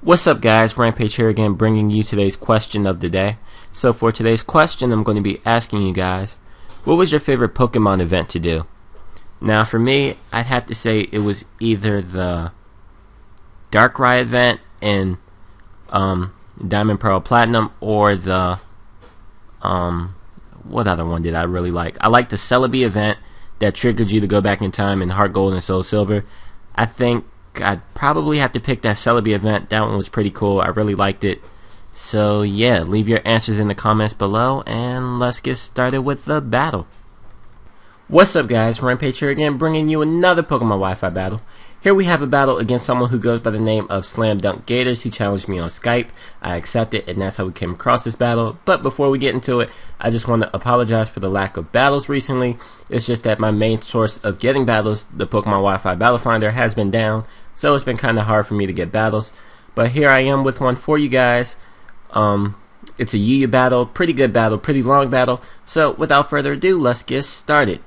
What's up guys, Rampage here again bringing you today's question of the day. So for today's question I'm going to be asking you guys, what was your favorite Pokemon event to do? Now for me, I'd have to say it was either the Darkrai event in Diamond, Pearl, Platinum, or the what other one did I really like? I liked the Celebi event that triggered you to go back in time in Heart Gold and Soul Silver. I think I'd probably have to pick that Celebi event. That one was pretty cool. I really liked it. So yeah, leave your answers in the comments below and let's get started with the battle. What's up guys, Rampage here again bringing you another Pokemon Wi-Fi battle. Here we have a battle against someone who goes by the name of Slamdunkgators. He challenged me on Skype. I accepted and that's how we came across this battle. But before we get into it, I just want to apologize for the lack of battles recently. It's just that my main source of getting battles, the Pokemon Wi-Fi Battle Finder, has been down. So it's been kind of hard for me to get battles. But here I am with one for you guys. It's a Yu battle, pretty good battle, pretty long battle. So without further ado, let's get started.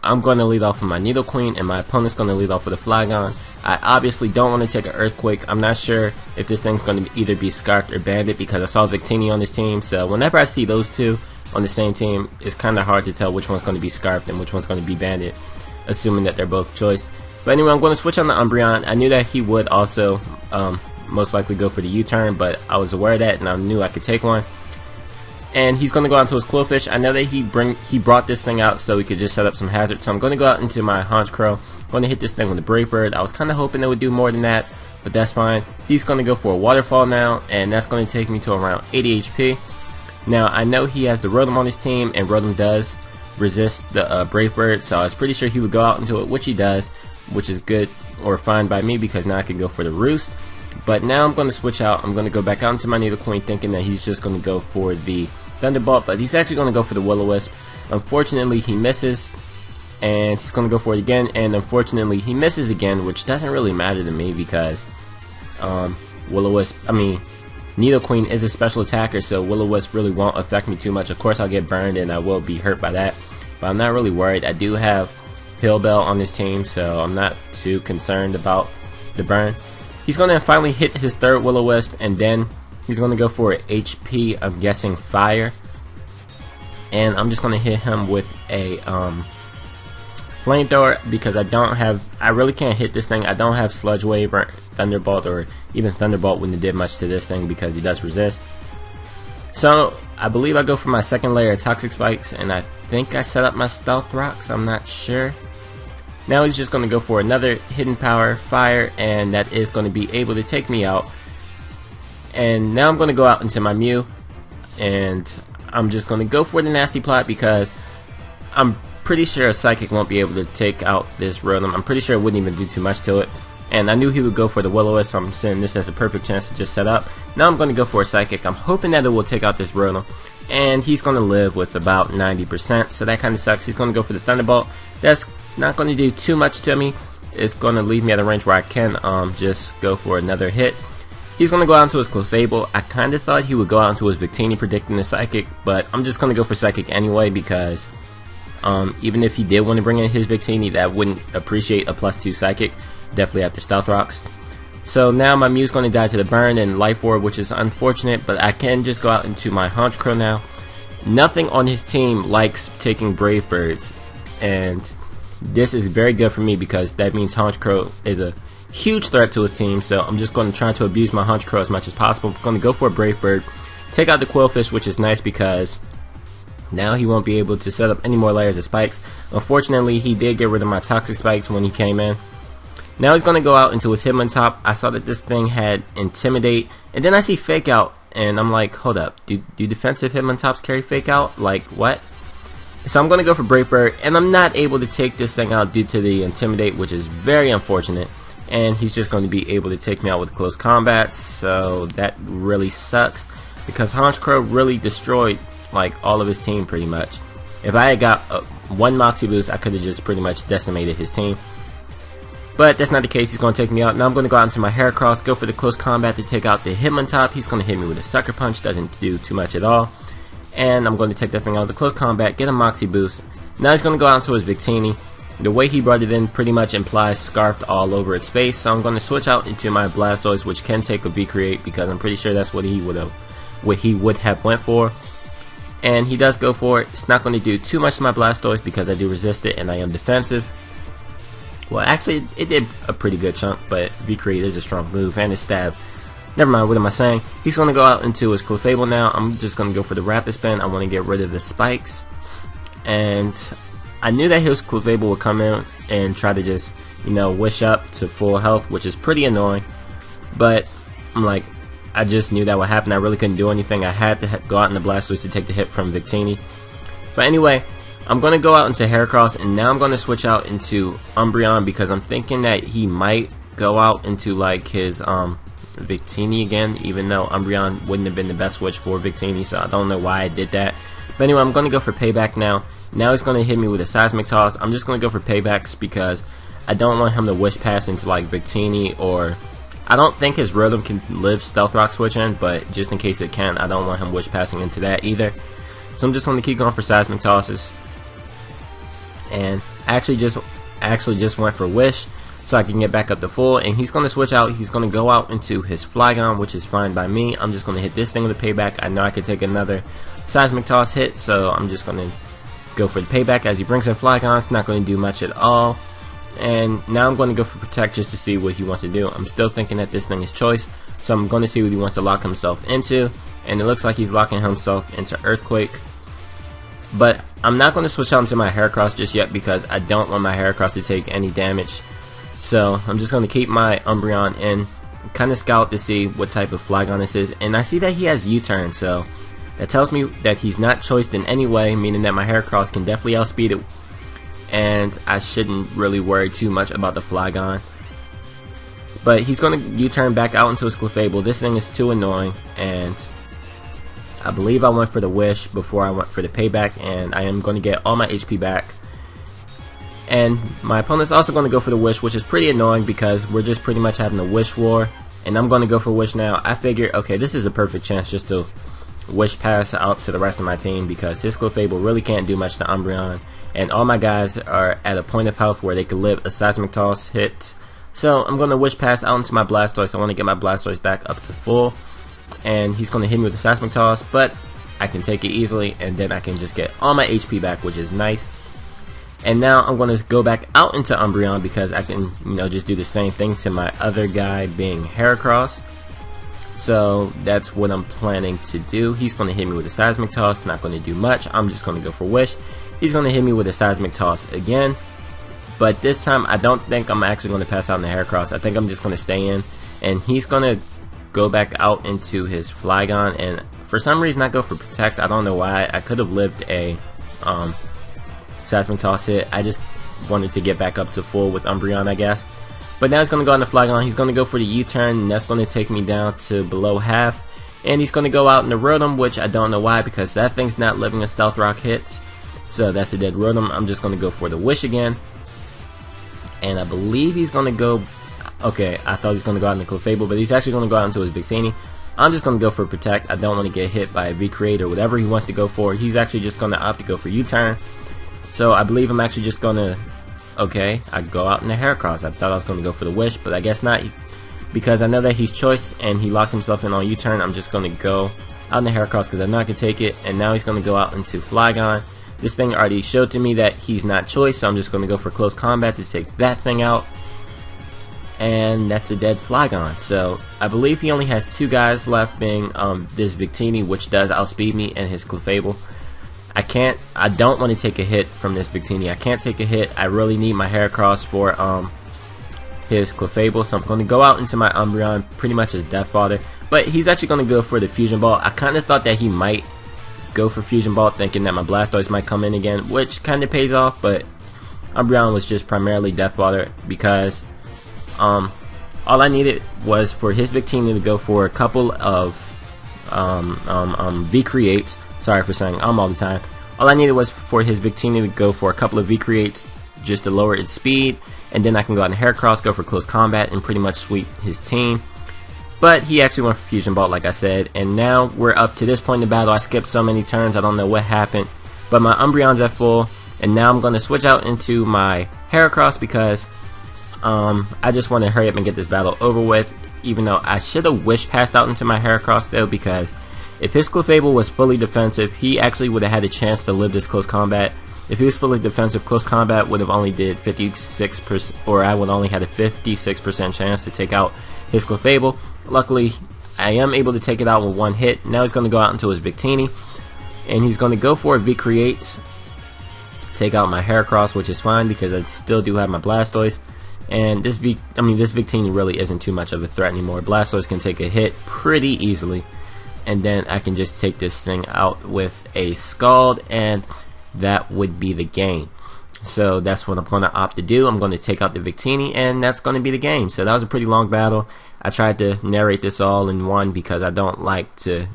I'm going to lead off with my Nidoqueen and my opponent's going to lead off with a Flygon. I obviously don't want to take an Earthquake. I'm not sure if this thing's going to either be Scarfed or Banded because I saw Victini on this team. So whenever I see those two on the same team, it's kind of hard to tell which one's going to be Scarfed and which one's going to be Banded, assuming that they're both choice. But anyway, I'm going to switch on the Umbreon. I knew that he would also most likely go for the U-turn, but I was aware of that and I knew I could take one. And he's going to go out into his Quillfish. I know that he brought this thing out so he could just set up some hazards. So I'm going to go out into my Honchkrow. I'm going to hit this thing with a Brave Bird. I was kind of hoping it would do more than that, but that's fine. He's going to go for a Waterfall now, and that's going to take me to around 80 HP. Now, I know he has the Rotom on his team, and Rotom does resist the Brave Bird, so I was pretty sure he would go out into it, which he does, which is good or fine by me because now I can go for the Roost. But now I'm going to switch out. I'm going to go back out into my Nidoqueen thinking that he's just going to go for the Thunderbolt, but he's actually going to go for the Will-O-Wisp. Unfortunately, he misses, and he's going to go for it again, and unfortunately, he misses again, which doesn't really matter to me because Nidoqueen is a special attacker, so Will-O-Wisp really won't affect me too much. Of course, I'll get burned, and I will be hurt by that, but I'm not really worried. I do have Pillbell on this team, so I'm not too concerned about the burn. He's going to finally hit his third Will-O-Wisp, and then he's going to go for HP, I'm guessing Fire. And I'm just going to hit him with a Flamethrower because I really can't hit this thing. I don't have Sludge Wave or Thunderbolt, or even Thunderbolt wouldn't have did much to this thing because he does resist. So I believe I go for my second layer of Toxic Spikes, and I think I set up my Stealth Rocks, I'm not sure. Now he's just going to go for another Hidden Power, Fire, and that is going to be able to take me out. And now I'm going to go out into my Mew, and I'm just going to go for the Nasty Plot because I'm pretty sure a Psychic won't be able to take out this Rotom. I'm pretty sure it wouldn't even do too much to it. And I knew he would go for the Will-O-Wisp, so I'm saying this as a perfect chance to just set up. Now I'm going to go for a Psychic. I'm hoping that it will take out this Rotom. And he's going to live with about 90%, so that kind of sucks. He's going to go for the Thunderbolt. That's not going to do too much to me. It's going to leave me at a range where I can just go for another hit. He's going to go out into his Clefable. I kind of thought he would go out into his Victini predicting the Psychic, but I'm just going to go for Psychic anyway because even if he did want to bring in his Victini, that wouldn't appreciate a +2 Psychic, definitely after Stealth Rocks. So now my Mew's going to die to the burn and Life Orb, which is unfortunate, but I can just go out into my Honchkrow now. Nothing on his team likes taking Brave Birds, and this is very good for me because that means Honchkrow is a huge threat to his team, so I'm just going to try to abuse my Honchkrow as much as possible. I'm going to go for a Brave Bird, take out the Quillfish, which is nice because now he won't be able to set up any more layers of spikes. Unfortunately, he did get rid of my Toxic Spikes when he came in. Now he's going to go out into his Hitmontop. I saw that this thing had Intimidate, and then I see Fake Out, and I'm like, hold up, do defensive Hitmontops carry Fake Out? Like, what? So I'm going to go for Brave Bird, and I'm not able to take this thing out due to the Intimidate, which is very unfortunate. And he's just going to be able to take me out with close combat, so that really sucks because Honchkrow really destroyed like all of his team pretty much. If I had got one Moxie Boost, I could have just pretty much decimated his team. But that's not the case. He's going to take me out. Now I'm going to go out into my Heracross, go for the close combat to take out the Hitmontop. He's going to hit me with a Sucker Punch, doesn't do too much at all. And I'm going to take that thing out of the close combat, get a Moxie Boost. Now he's going to go out into his Victini. the way he brought it in pretty much implies scarfed all over its face, so I'm going to switch out into my Blastoise, which can take a V-Create because I'm pretty sure that's what he would have went for. And he does go for it. It's not going to do too much to my Blastoise because I do resist it and I am defensive. Well, actually, it did a pretty good chunk, but V-Create is a strong move, and his stab. Never mind, what am I saying? He's going to go out into his Clefable now. I'm just going to go for the Rapid Spin. I want to get rid of the spikes. And I knew that his Clefable would come in and try to just, you know, wish up to full health, which is pretty annoying. But I'm like, I just knew that would happen. I really couldn't do anything. I had to go out in the Blastoise to take the hit from Victini. But anyway, I'm going to go out into Heracross, and now I'm going to switch out into Umbreon because I'm thinking that he might go out into like his Victini again, even though Umbreon wouldn't have been the best switch for Victini, so I don't know why I did that. But anyway, I'm going to go for Payback now. Now he's going to hit me with a Seismic Toss. I'm just going to go for Paybacks because I don't want him to Wish Pass into like Victini, or I don't think his Rotom can live Stealth Rock Switch in, but just in case it can, I don't want him Wish Passing into that either. So I'm just going to keep going for Seismic Tosses. And I actually just went for Wish so I can get back up to full, and he's going to switch out. He's going to go out into his Flygon, which is fine by me. I'm just going to hit this thing with a Payback. I know I could take another Seismic Toss hit, so I'm just going to go for the Payback. As he brings in Flygon, it's not going to do much at all. And now I'm going to go for Protect just to see what he wants to do. I'm still thinking that this thing is Choice, so I'm going to see what he wants to lock himself into, and it looks like he's locking himself into Earthquake. But I'm not going to switch out into my Heracross just yet because I don't want my Heracross to take any damage. So I'm just going to keep my Umbreon in, kind of scout to see what type of Flygon this is. And I see that he has U-turn, so that tells me that he's not choiced in any way, meaning that my Heracross can definitely outspeed it. And I shouldn't really worry too much about the Flygon. But he's going to U-turn back out into his Clefable. This thing is too annoying, and I believe I went for the Wish before I went for the Payback, and I am going to get all my HP back. And my opponent's also going to go for the Wish, which is pretty annoying because we're just pretty much having a Wish war, and I'm going to go for Wish now. I figure, okay, this is a perfect chance just to Wish Pass out to the rest of my team because his Clefable really can't do much to Umbreon, and all my guys are at a point of health where they can live a Seismic Toss hit. So I'm going to Wish Pass out into my Blastoise. I want to get my Blastoise back up to full. And he's going to hit me with a Seismic Toss, but I can take it easily, and then I can just get all my HP back, which is nice. And now I'm going to go back out into Umbreon because I can, you know, just do the same thing to my other guy being Heracross. So that's what I'm planning to do. He's going to hit me with a Seismic Toss, not going to do much. I'm just going to go for Wish. He's going to hit me with a Seismic Toss again, but this time I don't think I'm actually going to pass out in the Heracross. I think I'm just going to stay in, and he's going to go back out into his Flygon, and for some reason I go for Protect. I don't know why. I could have lived a Seismic Toss hit. I just wanted to get back up to full with Umbreon, I guess. But now he's going to go on the Flygon. He's going to go for the U-turn, and that's going to take me down to below half. And he's going to go out in the Rotom, which I don't know why because that thing's not living a Stealth Rock hit. So that's a dead Rotom. I'm just going to go for the Wish again. And I believe he's going to go... Okay, I thought he was going to go out in the Clefable, but he's actually going to go out into his Victini. I'm just going to go for Protect. I don't want to get hit by a V-Create or whatever he wants to go for. He's actually just going to opt to go for U-turn. So I believe I'm actually just going to... Okay, I go out in the Heracross. I thought I was going to go for the Wish, but I guess not. Because I know that he's Choice and he locked himself in on U-turn, I'm just going to go out in the Heracross because I know I can take it. And now he's going to go out into Flygon. This thing already showed to me that he's not Choice, so I'm just going to go for Close Combat to take that thing out. And that's a dead Flygon. So I believe he only has two guys left, being this Victini, which does outspeed me, and his Clefable. I don't want to take a hit from this Victini. I can't take a hit. I really need my Heracross for his Clefable, so I'm going to go out into my Umbreon pretty much as Death Fodder. But he's actually going to go for the Fusion Ball. I kind of thought that he might go for Fusion Ball, thinking that my Blastoise might come in again, which kind of pays off, but Umbreon was just primarily Death Fodder because all I needed was for his Victini to go for a couple of V-Creates. Sorry for saying all the time. All I needed was for his Victini to go for a couple of V-Creates just to lower its speed, and then I can go out in Heracross, go for Close Combat, and pretty much sweep his team. But he actually went for Fusion Ball, like I said, and now we're up to this point in the battle. I skipped so many turns, I don't know what happened, but my Umbreon's at full. And now I'm going to switch out into my Heracross because I just want to hurry up and get this battle over with, even though I should have wished passed out into my Heracross though, because if his Clefable was fully defensive, he actually would have had a chance to live this close combat. If he was fully defensive, close combat would have only did 56%, or I would only had a 56% chance to take out his Clefable. Luckily, I am able to take it out with one hit. Now he's going to go out into his Victini, and he's going to go for a V-Create, take out my Heracross, which is fine because I still do have my Blastoise. And this Victini really isn't too much of a threat anymore. Blastoise can take a hit pretty easily, and then I can just take this thing out with a Scald, and that would be the game. So that's what I'm going to opt to do. I'm going to take out the Victini, and that's going to be the game. So that was a pretty long battle. I tried to narrate this all in one because I don't like to,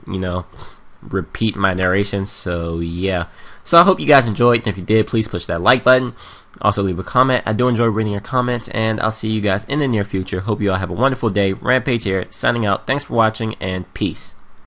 repeat my narration. So yeah. So I hope you guys enjoyed, and if you did, please push that like button. Also leave a comment. I do enjoy reading your comments, and I'll see you guys in the near future. Hope you all have a wonderful day. Rampage here, signing out. Thanks for watching, and peace.